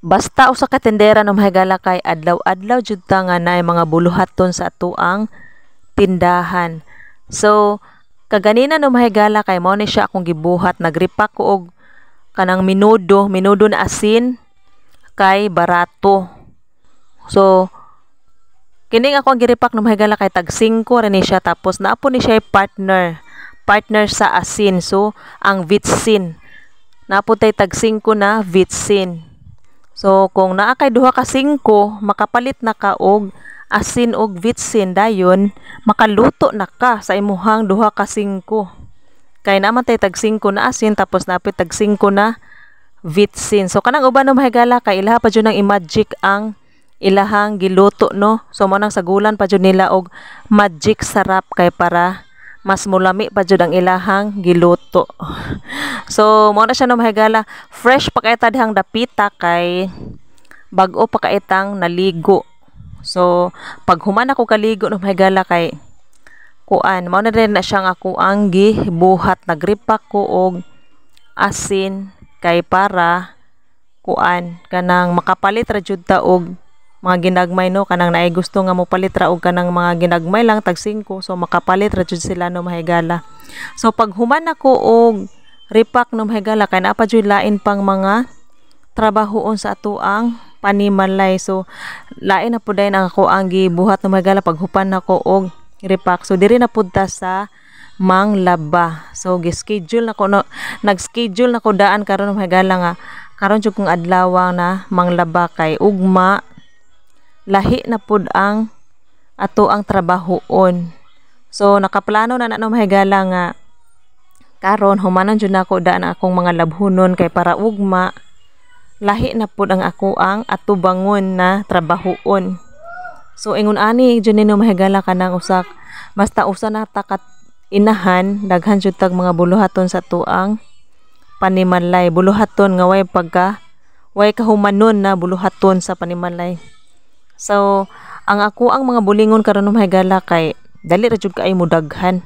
Basta usa ka tindera no mahigala kay adlaw-adlaw jud ta nga naay mga buluhaton sa atuang tindahan. So kaganina no mahigala kay mao ni siya akong gibuhat, nagripak ko og kanang minudo na asin kay barato. So kining ako ang giripak no mahigala kay tag 5 ra ni siya, tapos naapo ni siya partner sa asin. So ang vitsin naapo tay tag 5 na vitsin. So kung naa kay duha ka 5, makapalit na ka og asin og vitsin, dayon makaluto na ka sa imuhang duha ka 5. Kay naman tay tag 5 na asin tapos napit tag 5 na vitsin. So kanang uban no mahigala kay ilaha pa jud nang i-magic ang ilahang giluto, no. So mo nang sagulan pa jud nila og magic sarap kay para mas mulami pa jud ang ilahang giluto. So mo na siya no mahigala, fresh pa kay ta dihang dapita kay bag-o pa kay tang naligo. So pag human ako kaligo no mahigala kay kuan, mao na rin na siyang ako ang gibuhat, nagripak ko og asin kay para kuan kanang makapalit ra jud ta og mga ginagmay, no, kanang naay gusto nga mo palit ra og kanang mga ginagmay lang tag 5, so makapalit ra jud sila no mahigala. So pag human ako og ripak no mahigala kay naa pa jud lain pang mga trabahoon sa atuang panimalay. So lain na pud day ang ako ang gibuhat no mahigala pag hupan nako og ripak. So diri na pud ta sa manglaba. So gi-schedule nako no, nag-schedule nako daan karon no mahigala nga karon jud kong adlaw na manglaba kay ugma lahi na pud ang ato ang trabahoon. So nakaplano na no mahigala nga karon humanon jud nako daan akong mga labhonon kay para ugma lahi na pud ang ako ang atubangon na trabahoon. So ingon ani jud ni no mahigala kanang usak basta usa na takat inahan daghan jud tag mga buluhaton sa tuang panimalay, buluhaton nga way kahumanon na buluhaton sa panimalay. So ang ako ang mga bulingon karon no mahigala kay dali ra jud kay mo daghan.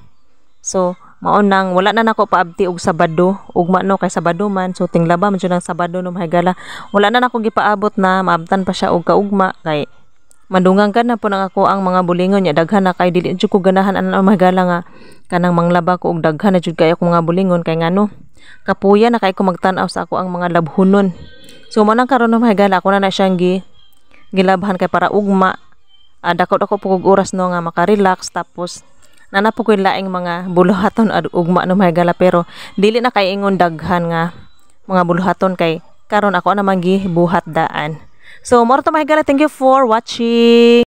So mao nang wala na nako paabti og Sabado, ugma no kay Sabado man, so tinglaba man jud ang Sabado no mahigala. Wala na nako gipaabot na maabtan pa siya og kaugma kay mandungang ka na po nang ako ang mga bulingon nya daghan na kay dili jud ko ganahan ano mahigala nga kanang manglaba ko og daghan na jud kay ako mga bulingon kay ngano kapuya na kay ko magtan-aw sa ako ang mga labhonon. So mo nang karon no mahigala ako na siyang gilabhan kay para ugma dako-dako po kog oras no nga maka-relax, tapos nana po koy laing mga buluhaton ad ugma no mahigala, pero dili na kay ingon daghan nga mga buluhaton kay karon ako na gibuhat daan. So mo to mahigala, thank you for watching.